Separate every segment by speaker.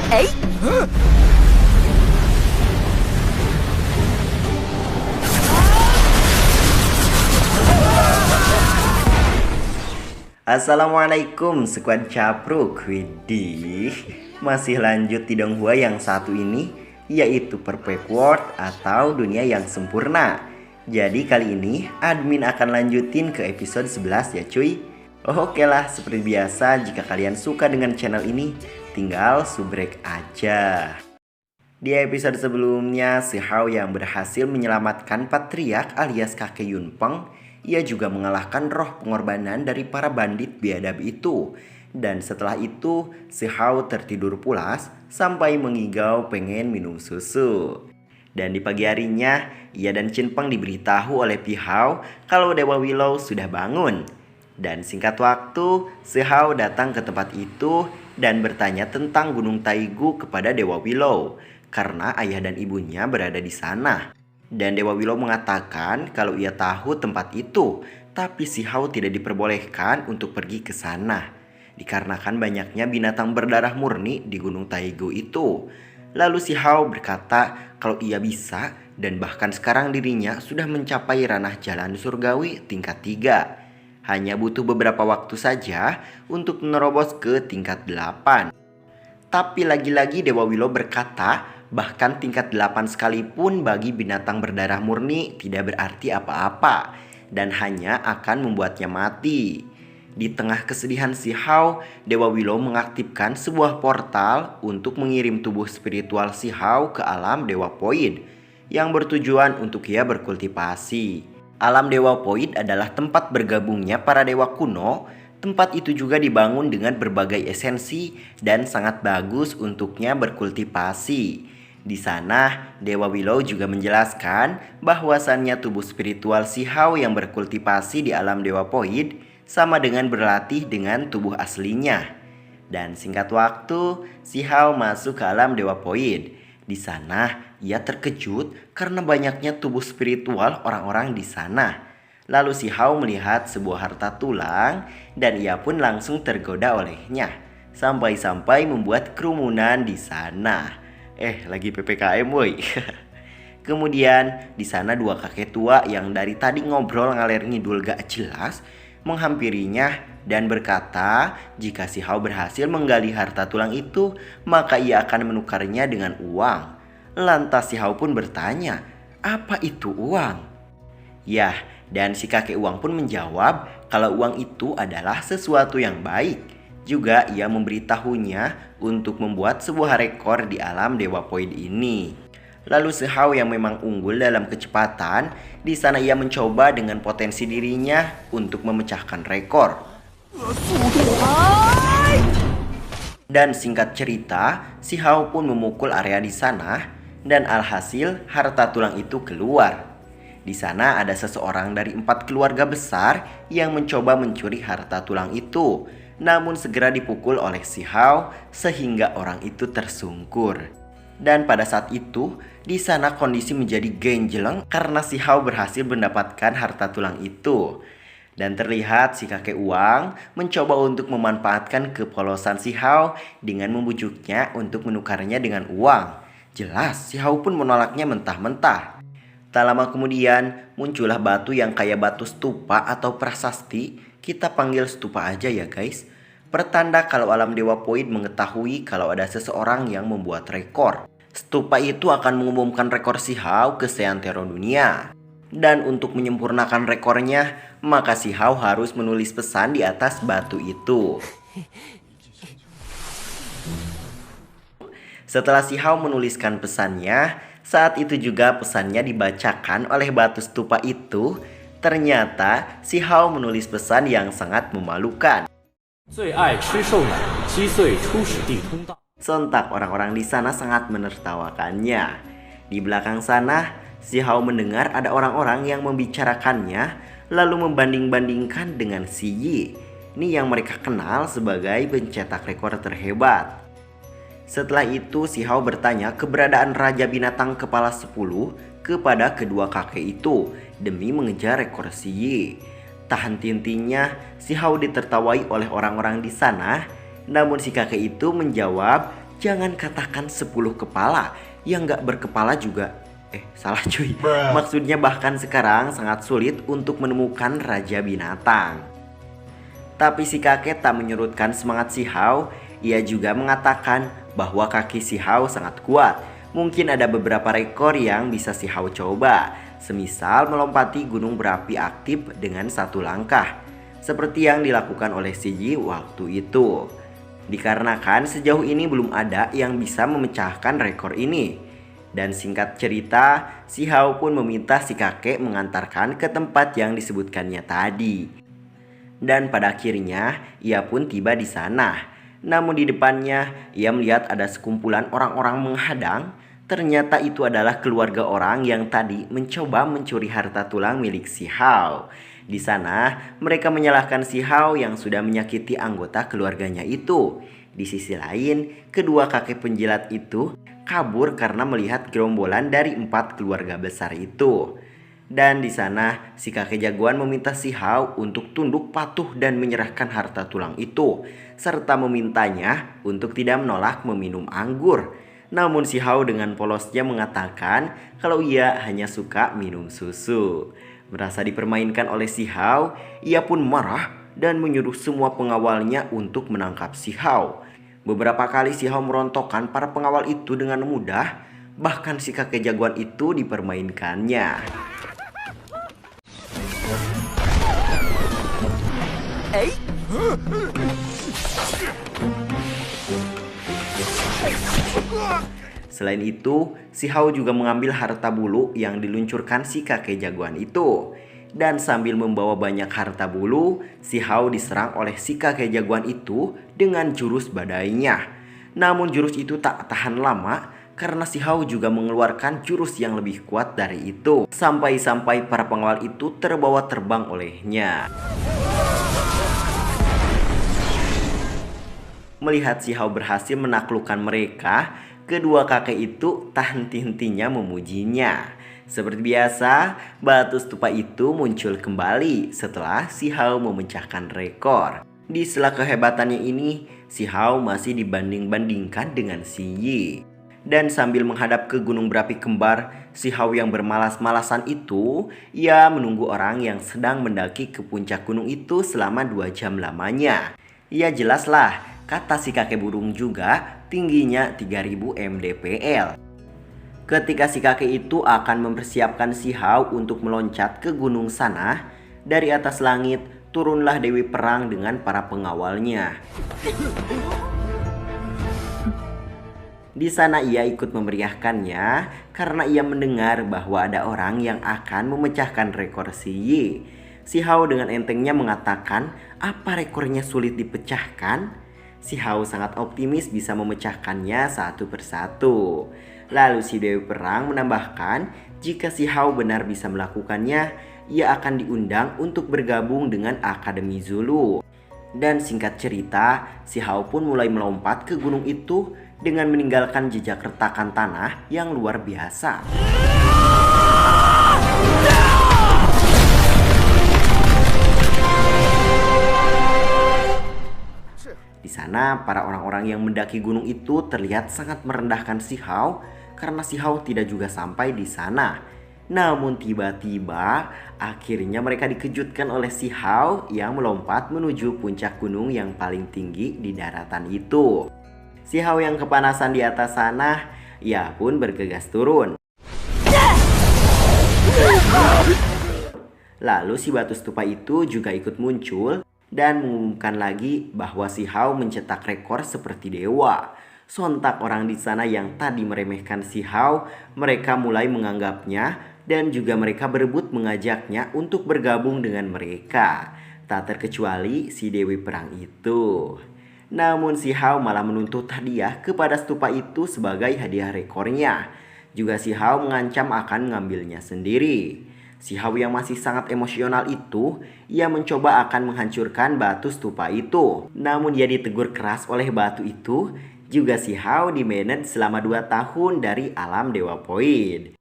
Speaker 1: 哎，Assalamualaikum
Speaker 2: Squad Capruk. Widih, masih lanjut di Donghua yang satu ini, yaitu Perfect World atau dunia yang sempurna. Jadi kali ini admin akan lanjutin ke episode 11 ya cuy. Oke lah, seperti biasa jika kalian suka dengan channel ini, tinggal subrek aja. Di episode sebelumnya, si Hao yang berhasil menyelamatkan patriark alias kakek Yunpeng, ia juga mengalahkan roh pengorbanan dari para bandit biadab itu. Dan setelah itu, si Hao tertidur pulas sampai mengigau pengen minum susu. Dan di pagi harinya, ia dan Chin Peng diberitahu oleh Pi Hao kalau Dewa Willow sudah bangun. Dan singkat waktu, si Hao datang ke tempat itu dan bertanya tentang Gunung Taigu kepada Dewa Willow, karena ayah dan ibunya berada di sana. Dan Dewa Willow mengatakan kalau ia tahu tempat itu, tapi si Hao tidak diperbolehkan untuk pergi ke sana, dikarenakan banyaknya binatang berdarah murni di Gunung Taigu itu. Lalu si Hao berkata kalau ia bisa dan bahkan sekarang dirinya sudah mencapai ranah jalan surgawi tingkat 3. Hanya butuh beberapa waktu saja untuk menerobos ke tingkat 8. Tapi lagi-lagi Dewa Willow berkata, bahkan tingkat 8 sekalipun bagi binatang berdarah murni tidak berarti apa-apa dan hanya akan membuatnya mati. Di tengah kesedihan si Hao, Dewa Willow mengaktifkan sebuah portal untuk mengirim tubuh spiritual si Hao ke alam Dewa Void yang bertujuan untuk ia berkultivasi. Alam Dewa Void adalah tempat bergabungnya para dewa kuno. Tempat itu juga dibangun dengan berbagai esensi dan sangat bagus untuknya berkultivasi. Di sana, Dewa Willow juga menjelaskan bahwasannya tubuh spiritual si Hao yang berkultivasi di alam Dewa Void sama dengan berlatih dengan tubuh aslinya. Dan singkat waktu, si Hao masuk ke alam Dewa Void. Di sana, ia terkejut karena banyaknya tubuh spiritual orang-orang di sana. Lalu si Hao melihat sebuah harta tulang dan ia pun langsung tergoda olehnya. Sampai-sampai membuat kerumunan di sana. Lagi PPKM woi. Kemudian di sana dua kakek tua yang dari tadi ngobrol ngalir ngidul gak jelas menghampirinya dan berkata jika si Hao berhasil menggali harta tulang itu, maka ia akan menukarnya dengan uang. Lantas si Hao pun bertanya, apa itu uang? Yah, dan si kakek uang pun menjawab kalau uang itu adalah sesuatu yang baik. Juga ia memberitahunya untuk membuat sebuah rekor di alam Dewa Void ini. Lalu si Hao yang memang unggul dalam kecepatan, di sana ia mencoba dengan potensi dirinya untuk memecahkan rekor. Dan singkat cerita, si Hao pun memukul area di sana dan alhasil harta tulang itu keluar. Di sana ada seseorang dari 4 keluarga besar yang mencoba mencuri harta tulang itu, namun segera dipukul oleh si Hao sehingga orang itu tersungkur. Dan pada saat itu, di sana kondisi menjadi genjeleng karena si Hao berhasil mendapatkan harta tulang itu. Dan terlihat si kakek uang mencoba untuk memanfaatkan kepolosan si Hao dengan membujuknya untuk menukarnya dengan uang. Jelas si Hao pun menolaknya mentah-mentah. Tak lama kemudian muncullah batu yang kayak batu stupa atau prasasti. Kita panggil stupa aja ya guys. Pertanda kalau alam Dewa Void mengetahui kalau ada seseorang yang membuat rekor. Stupa itu akan mengumumkan rekor si Hao ke seantero dunia. Dan untuk menyempurnakan rekornya, maka si Hao harus menulis pesan di atas batu itu. Setelah si Hao menuliskan pesannya, saat itu juga pesannya dibacakan oleh batu stupa itu. Ternyata si Hao menulis pesan yang sangat memalukan. Sontak orang-orang di sana sangat menertawakannya. Di belakang sana, si Hao mendengar ada orang-orang yang membicarakannya, lalu membanding-bandingkan dengan si Yi. Ini yang mereka kenal sebagai pencetak rekor terhebat. Setelah itu si Hao bertanya keberadaan Raja Binatang Kepala 10 kepada kedua kakek itu demi mengejar rekor si Yi. Tak henti-hentinya si Hao ditertawai oleh orang-orang di sana. Namun si kakek itu menjawab Jangan katakan 10 kepala, yang gak berkepala juga. Salah cuy. Maksudnya bahkan sekarang sangat sulit untuk menemukan raja binatang. Tapi si kakek tak menyurutkan semangat si Hao. Ia juga mengatakan bahwa kaki si Hao sangat kuat. Mungkin ada beberapa rekor yang bisa si Hao coba, semisal melompati gunung berapi aktif dengan 1 langkah, seperti yang dilakukan oleh si Yi waktu itu. Dikarenakan sejauh ini belum ada yang bisa memecahkan rekor ini. Dan singkat cerita, si Hao pun meminta si kakek mengantarkan ke tempat yang disebutkannya tadi. Dan pada akhirnya ia pun tiba di sana. Namun di depannya ia melihat ada sekumpulan orang-orang menghadang. Ternyata itu adalah keluarga orang yang tadi mencoba mencuri harta tulang milik si Hao. Di sana mereka menyalahkan si Hao yang sudah menyakiti anggota keluarganya itu. Di sisi lain, kedua kakek penjilat itu kabur karena melihat gerombolan dari 4 keluarga besar itu. Dan di sana si kakek jagoan meminta si Hao untuk tunduk patuh dan menyerahkan harta tulang itu, serta memintanya untuk tidak menolak meminum anggur. Namun si Hao dengan polosnya mengatakan kalau ia hanya suka minum susu. Merasa dipermainkan oleh si Hao, ia pun marah dan menyuruh semua pengawalnya untuk menangkap si Hao. Beberapa kali si Hao merontokkan para pengawal itu dengan mudah, bahkan si kakek jagoan itu dipermainkannya. Selain itu, si Hao juga mengambil harta bulu yang diluncurkan si kakek jagoan itu. Dan sambil membawa banyak harta bulu, si Hao diserang oleh si kakek jagoan itu dengan jurus badainya. Namun jurus itu tak tahan lama karena si Hao juga mengeluarkan jurus yang lebih kuat dari itu. Sampai-sampai para pengawal itu terbawa terbang olehnya. Melihat si Hao berhasil menaklukkan mereka, kedua kakek itu tak henti-hentinya memujinya. Seperti biasa, batu stupa itu muncul kembali setelah si Hao memecahkan rekor. Di sela kehebatannya ini, si Hao masih dibanding-bandingkan dengan si Yi. Dan sambil menghadap ke gunung berapi kembar, si Hao yang bermalas-malasan itu, ia menunggu orang yang sedang mendaki ke puncak gunung itu selama 2 jam lamanya. Ya jelaslah, kata si kakek burung juga, tingginya 3000 mdpl. Ketika si kakek itu akan mempersiapkan si Hao untuk meloncat ke gunung sana, dari atas langit turunlah Dewi Perang dengan para pengawalnya. Di sana ia ikut memeriahkannya karena ia mendengar bahwa ada orang yang akan memecahkan rekor si Yi. Si Hao dengan entengnya mengatakan apa rekornya sulit dipecahkan. Si Hao sangat optimis bisa memecahkannya satu persatu. Lalu si Dewi Perang menambahkan jika si Hao benar bisa melakukannya, ia akan diundang untuk bergabung dengan Akademi Zulu. Dan singkat cerita, si Hao pun mulai melompat ke gunung itu dengan meninggalkan jejak retakan tanah yang luar biasa. Di sana, para orang-orang yang mendaki gunung itu terlihat sangat merendahkan si Hao karena si Hao tidak juga sampai di sana. Namun tiba-tiba akhirnya mereka dikejutkan oleh si Hao yang melompat menuju puncak gunung yang paling tinggi di daratan itu. Si Hao yang kepanasan di atas sana, ia pun bergegas turun. Lalu si batu stupa itu juga ikut muncul dan mengumumkan lagi bahwa si Hao mencetak rekor seperti dewa. Sontak orang di sana yang tadi meremehkan si Hao, mereka mulai menganggapnya dan juga mereka berebut mengajaknya untuk bergabung dengan mereka. Tak terkecuali si Dewi Perang itu. Namun si Hao malah menuntut hadiah kepada stupa itu sebagai hadiah rekornya. Juga si Hao mengancam akan mengambilnya sendiri. Si Hao yang masih sangat emosional itu, ia mencoba akan menghancurkan batu stupa itu. Namun dia ditegur keras oleh batu itu. Juga si Hao di-manage selama 2 tahun dari alam Dewa Void.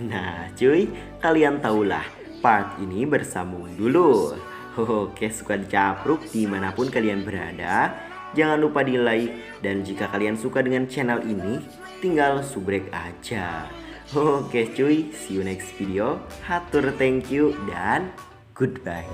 Speaker 2: Nah cuy, kalian tahulah part ini bersambung dulu. Oke, Squad Capruk dimanapun kalian berada, jangan lupa di like. Dan jika kalian suka dengan channel ini, tinggal subrek aja. Oke cuy, see you next video. Hatur thank you dan goodbye.